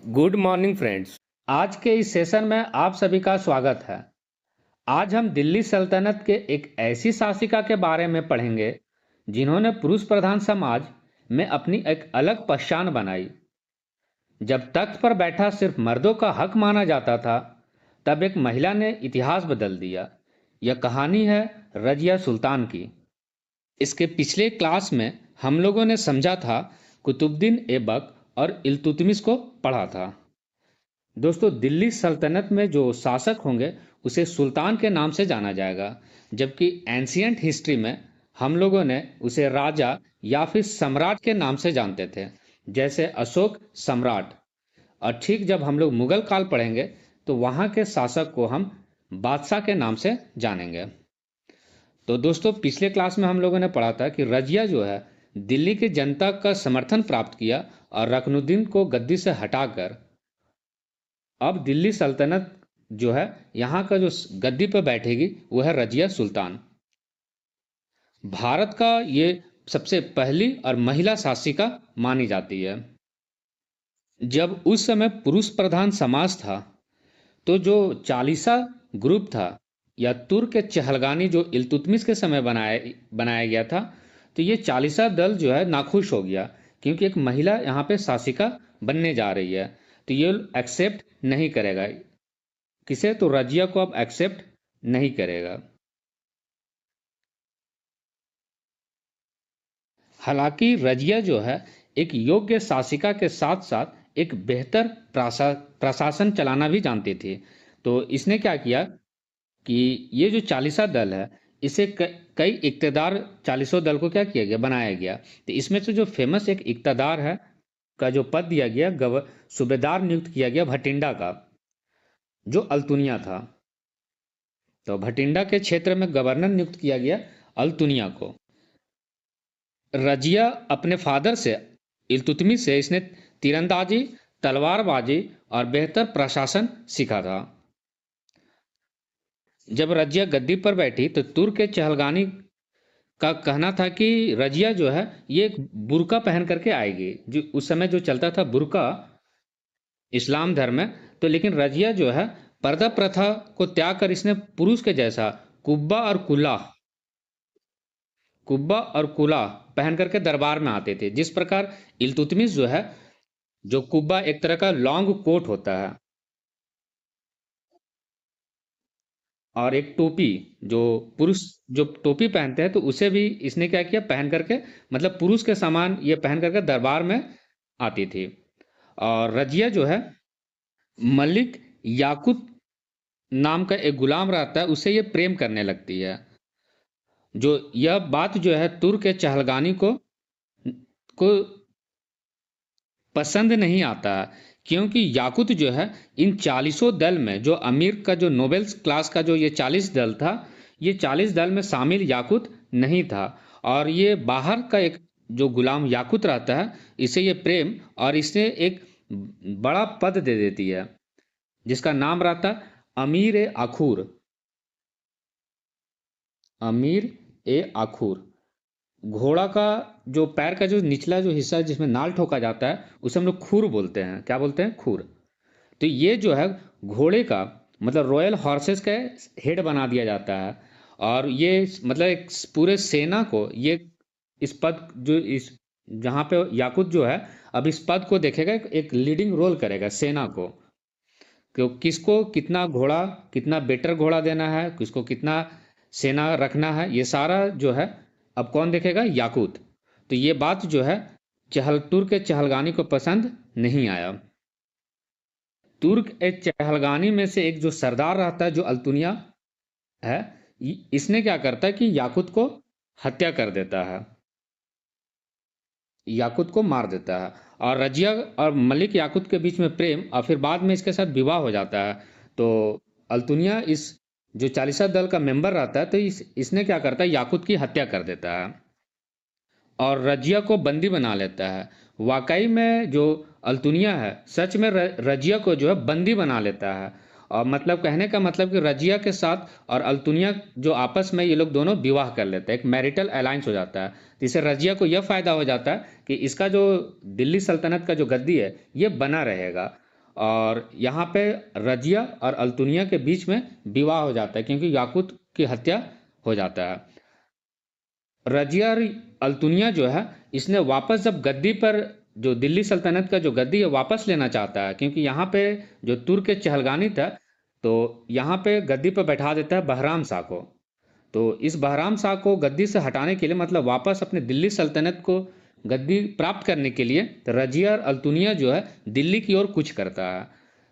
Good morning friends. आज के इस सेशन में आप सभी का स्वागत है। आज हम दिल्ली सल्तनत के एक ऐसी शासिका के बारे में पढ़ेंगे जिन्होंने पुरुष प्रधान समाज में अपनी एक अलग पहचान बनाई। जब तख्त पर बैठा सिर्फ मर्दों का हक माना जाता था, तब एक महिला ने इतिहास बदल दिया। यह कहानी है रजिया सुल्तान की। इसके पिछले क्लास में हम लोगों ने समझा था, कुतुबुद्दीन ऐबक और इल्तुतमिश को पढ़ा था। दोस्तों, दिल्ली सल्तनत में जो शासक होंगे उसे सुल्तान के नाम से जाना जाएगा, जबकि एंशियंट हिस्ट्री में हम लोगों ने उसे राजा या फिर सम्राट के नाम से जानते थे, जैसे अशोक सम्राट। और ठीक जब हम लोग मुगल काल पढ़ेंगे तो वहाँ के शासक को हम बादशाह के नाम से जानेंगे। तो दोस्तों, पिछले क्लास में हम लोगों ने पढ़ा था कि रजिया जो है दिल्ली की जनता का समर्थन प्राप्त किया और रुकनुद्दीन को गद्दी से हटाकर अब दिल्ली सल्तनत जो है यहाँ का जो गद्दी पर बैठेगी वो है रजिया सुल्तान। भारत का ये सबसे पहली और महिला शासिका मानी जाती है। जब उस समय पुरुष प्रधान समाज था तो जो चालीसा ग्रुप था या तुर्क के चहलगानी जो इल्तुतमिश के समय बनाया गया था, तो ये चालीसा दल जो है नाखुश हो गया क्योंकि एक महिला यहाँ पे शासिका बनने जा रही है। तो ये एक्सेप्ट नहीं करेगा किसे, तो रजिया को अब एक्सेप्ट नहीं करेगा। हालांकि रजिया जो है एक योग्य शासिका के साथ साथ एक बेहतर प्रशासन चलाना भी जानती थी। तो इसने क्या किया कि ये जो चालीसा दल है इसे कई इक्तदार चालीसों दल को क्या किया गया, बनाया गया। तो इसमें से जो फेमस एक इक्तदार है का जो पद दिया गया, सूबेदार नियुक्त किया गया भटिंडा का, जो अल्तुनिया था। तो भटिंडा के क्षेत्र में गवर्नर नियुक्त किया गया अल्तुनिया को। रजिया अपने फादर से इल्तुतमिश से इसने तीरंदाजी, तलवारबाजी और बेहतर प्रशासन सीखा था। जब रजिया गद्दी पर बैठी तो तुर्क के चहलगानी का कहना था कि रजिया जो है ये एक बुर्का पहन करके आएगी। जो उस समय जो चलता था बुर्का इस्लाम धर्म में, तो लेकिन रजिया जो है पर्दा प्रथा को त्याग कर इसने पुरुष के जैसा कुब्बा और कुला पहन करके दरबार में आते थे। जिस प्रकार इल्तुतमिश जो है, जो कुब्बा एक तरह का लॉन्ग कोट होता है और एक टोपी, जो पुरुष जो टोपी पहनते हैं, तो उसे भी इसने क्या किया, पहन करके मतलब पुरुष के समान ये पहन करके दरबार में आती थी। और रजिया जो है मलिक याकुत नाम का एक गुलाम रहता है, उससे ये प्रेम करने लगती है। जो यह बात जो है तुर्क के चहलगानी को पसंद नहीं आता है, क्योंकि याकुत जो है इन चालीसों दल में जो अमीर का जो नोबेल क्लास का जो ये 40 दल था, ये 40 दल में शामिल याकुत नहीं था। और ये बाहर का एक जो गुलाम याकुत रहता है, इसे ये प्रेम और इसे एक बड़ा पद दे देती है जिसका नाम रहता है अमीर ए आखूर। अमीर ए आखूर घोड़ा का जो पैर का जो निचला जो हिस्सा है जिसमें नाल ठोका जाता है उसे हम लोग खूर बोलते हैं। क्या बोलते हैं? खूर। तो ये जो है घोड़े का मतलब रॉयल हॉर्सेस का हेड बना दिया जाता है। और ये मतलब एक पूरे सेना को ये इस पद जो इस जहाँ पे याकुत जो है अब इस पद को देखेगा, एक लीडिंग रोल करेगा सेना को, कि किसको कितना घोड़ा, कितना बेटर घोड़ा देना है, किसको कितना सेना रखना है, ये सारा जो है अब कौन देखेगा? याकूत। तो ये बात जो है तुर्क के चहलगानी को पसंद नहीं आया। तुर्क ए चहलगानी में से एक जो सरदार रहता है जो अल्तुनिया है, इसने क्या करता है कि याकूत को हत्या कर देता है, याकूत को मार देता है। और रजिया और मलिक याकूत के बीच में प्रेम और फिर बाद में इसके साथ विवाह हो जाता है। तो अल्तुनिया इस जो चालीसा दल का मेंबर रहता है, तो इसने क्या करता है, याकूत की हत्या कर देता है और रजिया को बंदी बना लेता है। वाकई में जो अल्तुनिया है सच में रजिया को जो है बंदी बना लेता है। और मतलब कहने का मतलब कि रजिया के साथ और अल्तुनिया जो आपस में ये लोग दोनों विवाह कर लेते हैं, एक मैरिटल अलायंस हो जाता है। जिससे रजिया को यह फायदा हो जाता है कि इसका जो दिल्ली सल्तनत का जो गद्दी है ये बना रहेगा और यहाँ पे रजिया और अल्तुनिया के बीच में विवाह हो जाता है, क्योंकि याकूत की हत्या हो जाता है। रजिया और अल्तुनिया जो है, इसने वापस जब गद्दी पर, जो दिल्ली सल्तनत का जो गद्दी है वापस लेना चाहता है, क्योंकि यहाँ पे जो तुर्क चहलगानी था, तो यहाँ पे गद्दी पर बैठा देता है बहराम शाह को। तो इस बहराम शाह को गद्दी से हटाने के लिए, मतलब वापस अपने दिल्ली सल्तनत को गद्दी प्राप्त करने के लिए, तो रजिया और अल्तुनिया जो है दिल्ली की ओर कूच करता है।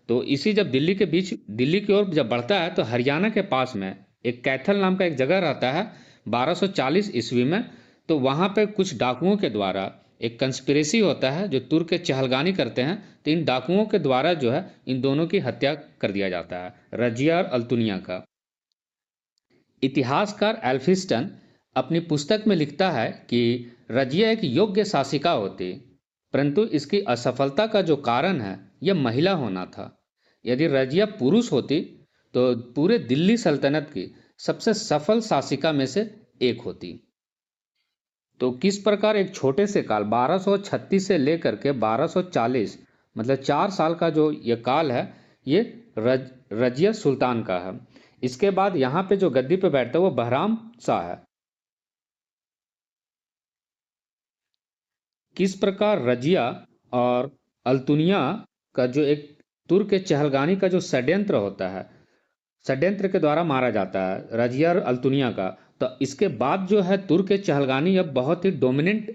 तो इसी जब दिल्ली की ओर जब बढ़ता है, तो हरियाणा के पास में एक कैथल नाम का एक जगह रहता है 1240 ईस्वी में। तो वहाँ पे कुछ डाकुओं के द्वारा एक कंस्पिरेसी होता है जो तुर्क के चहलगानी करते हैं। तो इन डाकुओं के द्वारा जो है इन दोनों की हत्या कर दिया जाता है, रजिया और अल्तुनिया का। इतिहासकार एल्फिस्टन अपनी पुस्तक में लिखता है कि रजिया एक योग्य शासिका होती, परंतु इसकी असफलता का जो कारण है यह महिला होना था। यदि रजिया पुरुष होती तो पूरे दिल्ली सल्तनत की सबसे सफल शासिका में से एक होती। तो किस प्रकार एक छोटे से काल 1236 से लेकर के 1240, मतलब 4 साल का जो ये काल है, ये रजिया सुल्तान का है। इसके बाद यहाँ पे जो गद्दी पे बैठता है वो बहराम शाह है। किस प्रकार रजिया और अल्तुनिया का जो एक तुर्क के चहलगानी का जो षड्यंत्र होता है, षड्यंत्र के द्वारा मारा जाता है रजिया और अल्तुनिया का। तो इसके बाद जो है तुर्क के चहलगानी अब बहुत ही डोमिनेंट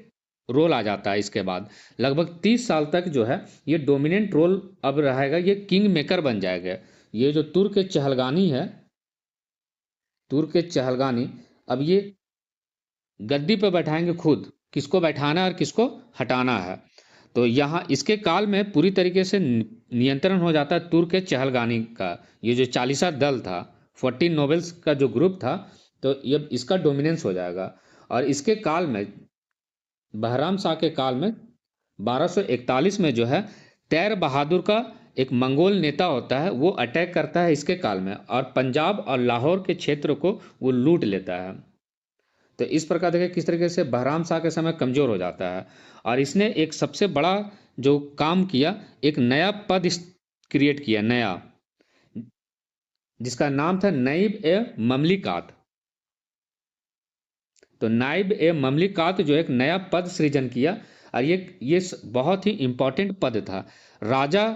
रोल आ जाता है। इसके बाद लगभग 30 साल तक जो है ये डोमिनेंट रोल अब रहेगा, ये किंग मेकर बन जाएगा। ये जो तुर्क के चहलगानी है, तुर्क के चहलगानी अब ये गद्दी पे बैठाएंगे खुद, किसको बैठाना है और किसको हटाना है। तो यहाँ इसके काल में पूरी तरीके से नियंत्रण हो जाता है तुर्क के चहलगानी का। ये जो 40 दल था, 14 नोबल्स का जो ग्रुप था, तो ये इसका डोमिनेंस हो जाएगा। और इसके काल में, बहराम शाह के काल में 1241 में जो है तैर बहादुर का एक मंगोल नेता होता है, वो अटैक करता है इसके काल में, और पंजाब और लाहौर के क्षेत्र को वो लूट लेता है। तो इस प्रकार देखिए किस तरीके से बहराम शाह के समय कमजोर हो जाता है। और इसने एक सबसे बड़ा जो काम किया, एक नया पद क्रिएट किया, नया, जिसका नाम था नाइब ए ममलिकात। तो नाइब ए ममलिकात जो एक नया पद सृजन किया, और ये बहुत ही इंपॉर्टेंट पद था। राजा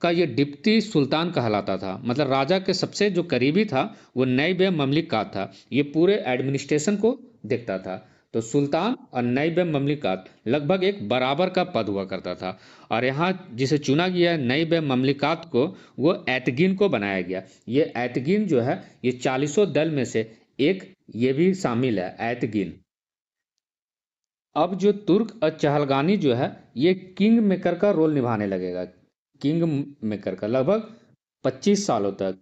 का ये डिप्टी सुल्तान कहलाता था, मतलब राजा के सबसे जो करीबी था वो नाइब ए ममलिकात था। ये पूरे एडमिनिस्ट्रेशन को देखता था। तो सुल्तान और नाइब ए ममलिकात लगभग एक बराबर का पद हुआ करता था। और यहाँ जिसे चुना गया नाइब ए ममलिकात को, वो ऐतगिन को बनाया गया। ये ऐतगिन जो है ये 40 दल में से एक ये भी शामिल है, ऐतगिन। अब जो तुर्क और चहलगानी जो है ये किंग मेकर का रोल निभाने लगेगा, किंग मेकर का, लगभग 25 सालों तक।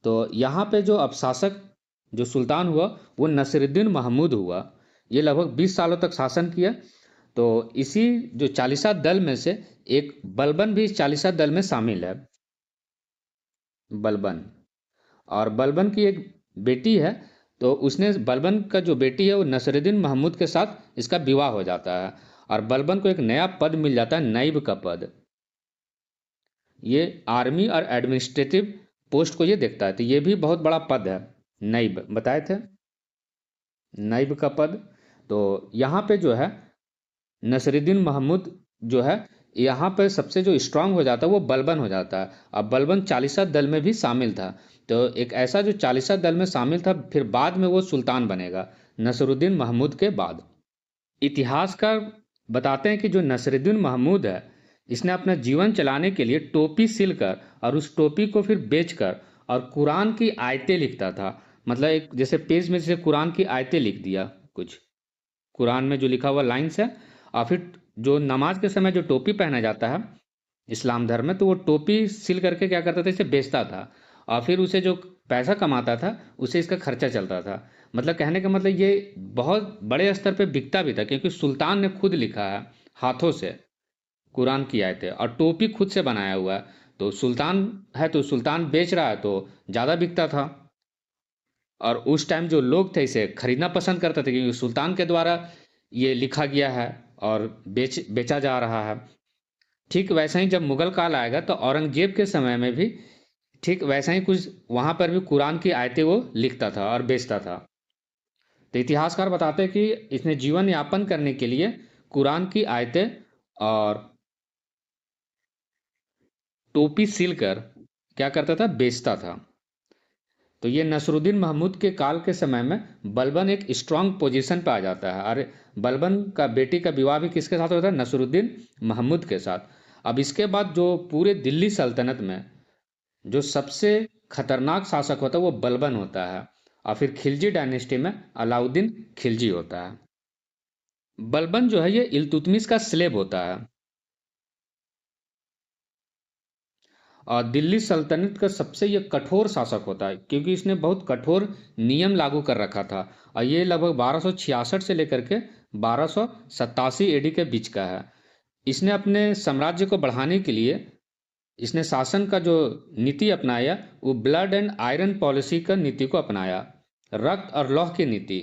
तो यहाँ पे जो अब शासक जो सुल्तान हुआ वो नसीरुद्दीन महमूद हुआ। ये लगभग 20 सालों तक शासन किया। तो इसी जो 40 दल में से एक बलबन भी इस 40 दल में शामिल है, बलबन। और बलबन की एक बेटी है, तो उसने, बलबन का जो बेटी है वो नसीरुद्दीन महमूद के साथ इसका विवाह हो जाता है, और बलबन को एक नया पद मिल जाता है, नाइब का पद। ये आर्मी और एडमिनिस्ट्रेटिव पोस्ट को ये देखता है। तो ये भी बहुत बड़ा पद है, नाइब बताए थे, नाइब का पद। तो यहाँ पे जो है नसीरुद्दीन महमूद जो है, यहाँ पे सबसे जो स्ट्रांग हो जाता है वो बलबन हो जाता है। अब बलबन 40 दल में भी शामिल था। तो एक ऐसा जो 40 दल में शामिल था, फिर बाद में वो सुल्तान बनेगा नसीरुद्दीन महमूद के बाद। इतिहासकार बताते हैं कि जो नसीरुद्दीन महमूद है, इसने अपना जीवन चलाने के लिए टोपी सिलकर और उस टोपी को फिर बेचकर और कुरान की आयतें लिखता था। मतलब एक जैसे पेज में जैसे कुरान की आयतें लिख दिया, कुछ कुरान में जो लिखा हुआ लाइन्स है। और फिर जो नमाज के समय जो टोपी पहना जाता है इस्लाम धर्म में, तो वो टोपी सिल करके क्या करता था, इसे बेचता था, और फिर उसे जो पैसा कमाता था उसे इसका खर्चा चलता था। मतलब कहने का मतलब ये बहुत बड़े स्तर पे बिकता भी था, क्योंकि सुल्तान ने खुद लिखा है हाथों से कुरान की आयतें, और टोपी खुद से बनाया हुआ है। तो सुल्तान है तो सुल्तान बेच रहा है तो ज़्यादा बिकता था। और उस टाइम जो लोग थे इसे खरीदना पसंद करते थे, क्योंकि सुल्तान के द्वारा ये लिखा गया है और बेचा जा रहा है। ठीक वैसा ही जब मुगल काल आएगा तो औरंगजेब के समय में भी ठीक वैसा ही कुछ वहां पर भी कुरान की आयतें वो लिखता था और बेचता था। तो इतिहासकार बताते हैं कि इसने जीवन यापन करने के लिए कुरान की आयतें और टोपी सिलकर क्या करता था, बेचता था। तो ये नसरुद्दीन महमूद के काल के समय में बलबन एक स्ट्रांग पोजीशन पे आ जाता है। और बलबन का बेटी का विवाह भी किसके साथ होता है, नसरुद्दीन महमूद के साथ। अब इसके बाद जो पूरे दिल्ली सल्तनत में जो सबसे खतरनाक शासक होता है वो बलबन होता है। और फिर खिलजी डायनेस्टी में अलाउद्दीन खिलजी होता है। बलबन जो है ये इल्तुतमिश का स्लेब होता है और दिल्ली सल्तनत का सबसे ये कठोर शासक होता है, क्योंकि इसने बहुत कठोर नियम लागू कर रखा था। और ये लगभग 1266 से लेकर के 1287 एडी के बीच का है। इसने अपने साम्राज्य को बढ़ाने के लिए इसने शासन का जो नीति अपनाया वो ब्लड एंड आयरन पॉलिसी का नीति को अपनाया, रक्त और लौह की नीति।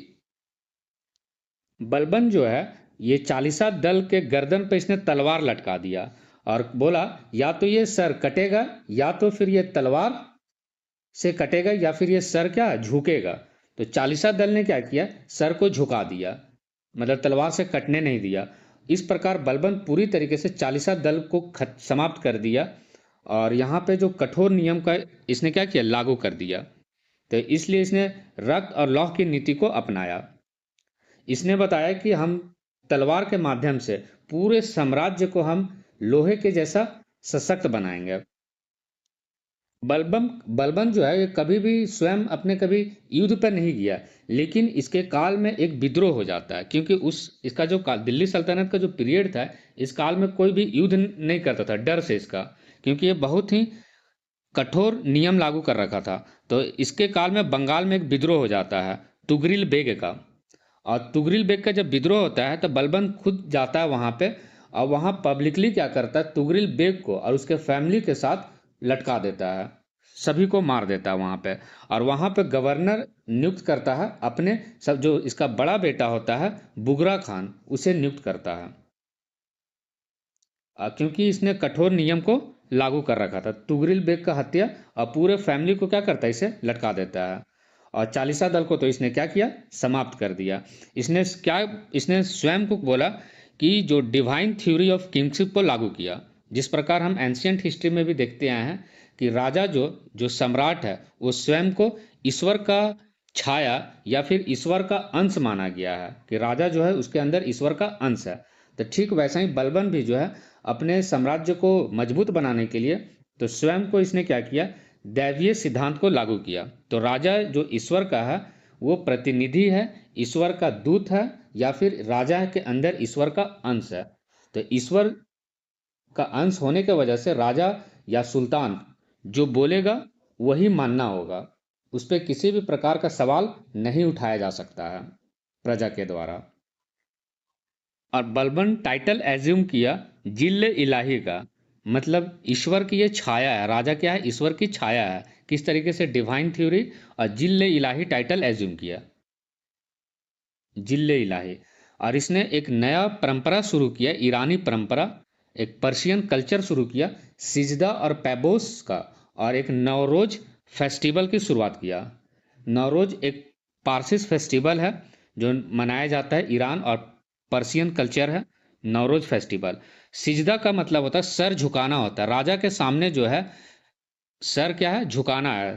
बलबन जो है ये चालीसा दल के गर्दन पे इसने तलवार लटका दिया और बोला या तो ये सर कटेगा या तो फिर ये तलवार से कटेगा या फिर ये सर क्या झुकेगा। तो चालीसा दल ने क्या किया, सर को झुका दिया, मतलब तलवार से कटने नहीं दिया। इस प्रकार बलबन पूरी तरीके से चालीसा दल को समाप्त कर दिया और यहाँ पे जो कठोर नियम का इसने क्या किया, लागू कर दिया। तो इसलिए इसने रक्त और लौह की नीति को अपनाया। इसने बताया कि हम तलवार के माध्यम से पूरे साम्राज्य को हम लोहे के जैसा सशक्त बनाएंगे। बलबन बलबन जो है ये कभी भी स्वयं अपने कभी युद्ध पर नहीं गया, लेकिन इसके काल में एक विद्रोह हो जाता है, क्योंकि उस इसका जो काल दिल्ली सल्तनत का जो पीरियड था, इस काल में कोई भी युद्ध नहीं करता था डर से इसका, क्योंकि ये बहुत ही कठोर नियम लागू कर रखा था। तो इसके काल में बंगाल में एक विद्रोह हो जाता है तुगरिल बेग का। और तुगरिल बेग का जब विद्रोह होता है तो बलबन खुद जाता है वहां पे और वहां पब्लिकली क्या करता है, तुगरिल बेग को और उसके फैमिली के साथ लटका देता है, सभी को मार देता है वहां पे। और वहां पे गवर्नर नियुक्त करता है अपने सब, जो इसका बड़ा बेटा होता है बुगरा खान, उसे नियुक्त करता है। क्योंकि इसने कठोर नियम को लागू कर रखा था। तुगरिल बेग का हत्या और पूरे फैमिली को क्या करता है, इसे लटका देता है। और चालीसा दल को तो इसने क्या किया, समाप्त कर दिया। इसने स्वयं को बोला कि जो डिवाइन थ्योरी ऑफ किंगशिप को लागू किया, जिस प्रकार हम एंशियंट हिस्ट्री में भी देखते आए हैं कि राजा जो जो सम्राट है वो स्वयं को ईश्वर का छाया या फिर ईश्वर का अंश माना गया है, कि राजा जो है उसके अंदर ईश्वर का अंश है। तो ठीक वैसा ही बलबन भी जो है अपने साम्राज्य को मजबूत बनाने के लिए तो स्वयं को इसने क्या किया, दैवीय सिद्धांत को लागू किया। तो राजा जो ईश्वर का है वो प्रतिनिधि है, ईश्वर का दूत है, या फिर राजा के अंदर ईश्वर का अंश है। तो ईश्वर का अंश होने की वजह से राजा या सुल्तान जो बोलेगा वही मानना होगा, उस पर किसी भी प्रकार का सवाल नहीं उठाया जा सकता है प्रजा के द्वारा। और बलबन टाइटल एज्यूम किया जिल्ल इलाही का, मतलब ईश्वर की ये छाया है। राजा क्या है, ईश्वर की छाया है। किस तरीके से, डिवाइन थ्योरी और जिल्ल इलाही टाइटल एज्यूम किया, जिल्ल इलाही। और इसने एक नया परंपरा शुरू किया, ईरानी परंपरा, एक पर्शियन कल्चर शुरू किया, सिजदा और पैबोस का। और एक नवरोज फेस्टिवल की शुरुआत किया। नवरोज एक पारसिस फेस्टिवल है जो मनाया जाता है, ईरान और पर्शियन कल्चर है नवरोज फेस्टिवल। सिजदा का मतलब होता है सर झुकाना होता है, राजा के सामने जो है सर क्या है, झुकाना है।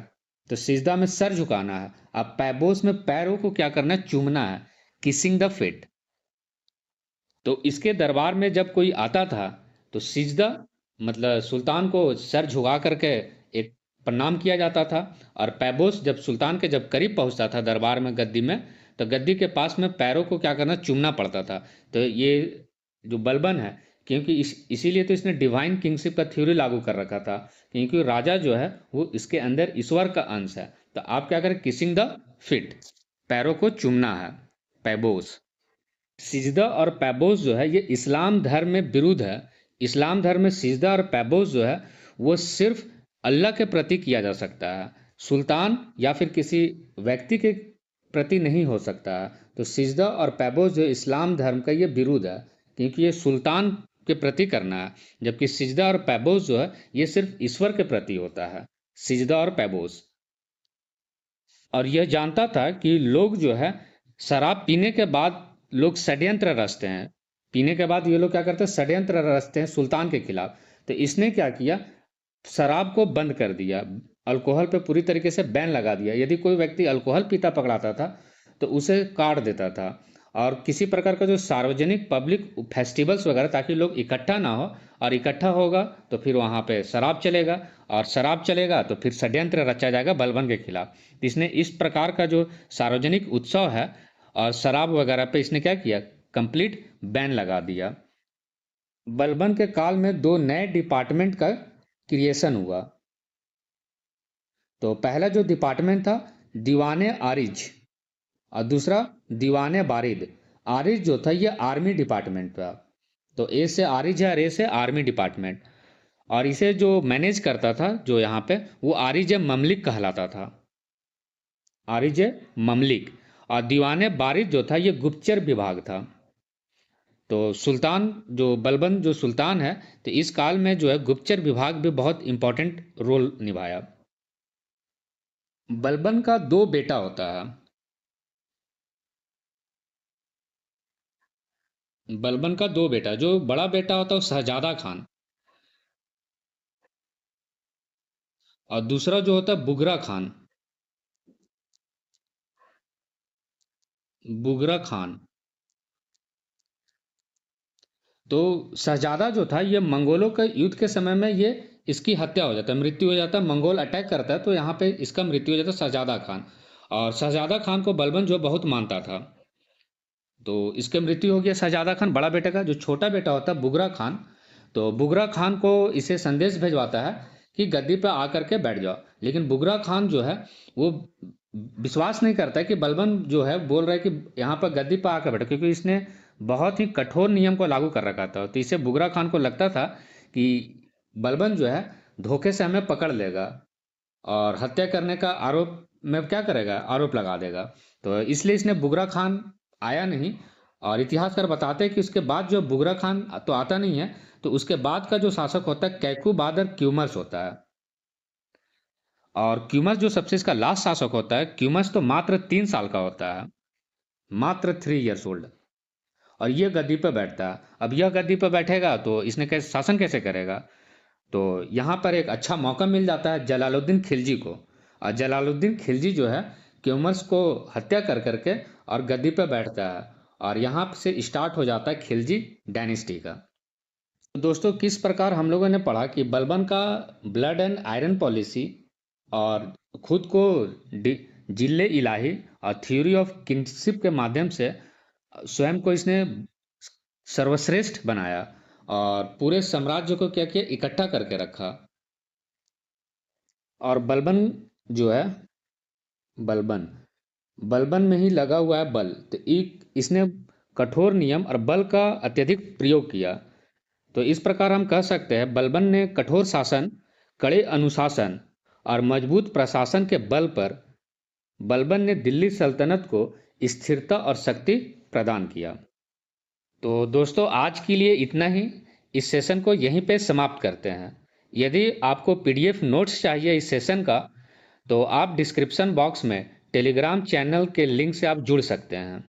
तो सिजदा में सर झुकाना है। अब पैबोस में पैरों को क्या करना है, चूमना है, किसिंग द फीट। तो इसके दरबार में जब कोई आता था तो सिजदा मतलब सुल्तान को सर झुका करके एक प्रणाम किया जाता था। और पैबोस जब सुल्तान के जब करीब पहुंचता था दरबार में गद्दी में, तो गद्दी के पास में पैरों को क्या करना, चूमना पड़ता था। तो ये जो बलबन है, क्योंकि इसीलिए तो इसने डिवाइन किंगशिप का थ्योरी लागू कर रखा था, क्योंकि राजा जो है वो इसके अंदर ईश्वर का अंश है। तो आप क्या करें, किसिंग द फिट, पैरों को चूमना है, पैबोस। सिजदा और पैबोस जो है ये इस्लाम धर्म में विरुद्ध है। इस्लाम धर्म में सिजदा और पैबोस जो है वो सिर्फ अल्लाह के प्रति किया जा सकता है, सुल्तान या फिर किसी व्यक्ति के प्रति नहीं हो सकता है। तो सिजदा और पैबोस जो इस्लाम धर्म का ये विरुद्ध है, क्योंकि ये सुल्तान के प्रति करना है, जबकि सिजदा और पैबोस जो है ये सिर्फ ईश्वर के प्रति होता है, सिजदा और पैबोस। और यह जानता था कि लोग जो है शराब पीने के बाद लोग षड्यंत्र रचते हैं, पीने के बाद ये लोग क्या करते हैं, षड्यंत्र रचते हैं सुल्तान के खिलाफ। तो इसने क्या किया, शराब को बंद कर दिया, अल्कोहल पे पूरी तरीके से बैन लगा दिया। यदि कोई व्यक्ति अल्कोहल पीता पकड़ाता था तो उसे काट देता था। और किसी प्रकार का जो सार्वजनिक पब्लिक फेस्टिवल्स वगैरह, ताकि लोग इकट्ठा ना हो, और इकट्ठा होगा तो फिर वहाँ पे शराब चलेगा, और शराब चलेगा तो फिर षड्यंत्र रचा जाएगा बलबन के खिलाफ। तो इसने इस प्रकार का जो सार्वजनिक उत्सव है और शराब वगैरह पे इसने क्या किया, कंप्लीट बैन लगा दिया। बलबन के काल में दो नए डिपार्टमेंट का क्रिएशन हुआ। तो पहला जो डिपार्टमेंट था दीवाने आरिज, और दूसरा दीवाने बारिद। आरिज जो था ये आर्मी डिपार्टमेंट था। तो ए से आरिज है और ए से आर्मी डिपार्टमेंट। और इसे जो मैनेज करता था जो यहाँ पे, वो आरिज ममलिक कहलाता था, आरिज ममलिक। और दीवाने बारिद जो था ये गुप्तचर विभाग था। तो सुल्तान जो बलबन जो सुल्तान है, तो इस काल में जो है गुप्तचर विभाग भी बहुत इंपॉर्टेंट रोल निभाया। बलबन का दो बेटा होता है। बलबन का दो बेटा, जो बड़ा बेटा होता है वो शहजादा खान, और दूसरा जो होता है बुगरा खान, बुगरा खान। तो शहजादा जो था ये मंगोलों के युद्ध के समय में ये इसकी हत्या हो जाता है, मृत्यु हो जाता है। मंगोल अटैक करता है तो यहाँ पे इसका मृत्यु हो जाता है, शहजादा खान। और शहजादा खान को बलबन जो बहुत मानता था, तो इसके मृत्यु हो गया शहजादा खान बड़ा बेटे का। जो छोटा बेटा होता है बुगरा खान, तो बुगरा खान को इसे संदेश भेजवाता है कि गद्दी पे आकर के बैठ जाओ। लेकिन बुगरा खान जो है वो विश्वास नहीं करता है कि बलबन जो है बोल रहा है कि यहाँ पर गद्दी पर आकर बैठो, क्योंकि इसने बहुत ही कठोर नियम को लागू कर रखा था। तो इसे बुगरा खान को लगता था कि बलबन जो है धोखे से हमें पकड़ लेगा और हत्या करने का आरोप में क्या करेगा, आरोप लगा देगा। तो इसलिए इसने बुगरा खान आया नहीं। और इतिहासकार बताते हैं कि उसके बाद जो बुगरा खान तो आता नहीं है, तो उसके बाद का जो शासक होता है कैकू बादर क्यूमर्स होता है। और क्यूमस जो सबसे इसका लास्ट शासक होता है, क्यूमस तो मात्र 3 साल का होता है, मात्र 3 years old। और ये गद्दी पर बैठता है। अब यह गद्दी पर बैठेगा तो इसने कैसे शासन कैसे करेगा। तो यहाँ पर एक अच्छा मौका मिल जाता है जलालुद्दीन खिलजी को। और जलालुद्दीन खिलजी जो है क्यूमर्स को हत्या कर करके और गद्दी पर बैठता है। और यहाँ से स्टार्ट हो जाता है खिलजी डायनेस्टी का। तो दोस्तों किस प्रकार हम लोगों ने पढ़ा कि बलबन का ब्लड एंड आयरन पॉलिसी और खुद को जिले इलाही और थ्योरी ऑफ किंगशिप के माध्यम से स्वयं को इसने सर्वश्रेष्ठ बनाया और पूरे साम्राज्य को क्या किया, इकट्ठा करके रखा। और बलबन जो है, बलबन बलबन में ही लगा हुआ है बल। तो एक इसने कठोर नियम और बल का अत्यधिक प्रयोग किया। तो इस प्रकार हम कह सकते हैं बलबन ने कठोर शासन, कड़े अनुशासन और मजबूत प्रशासन के बल पर बलबन ने दिल्ली सल्तनत को स्थिरता और शक्ति प्रदान किया। तो दोस्तों आज के लिए इतना ही। इस सेशन को यहीं पे समाप्त करते हैं। यदि आपको पीडीएफ नोट्स चाहिए इस सेशन का, तो आप डिस्क्रिप्शन बॉक्स में टेलीग्राम चैनल के लिंक से आप जुड़ सकते हैं।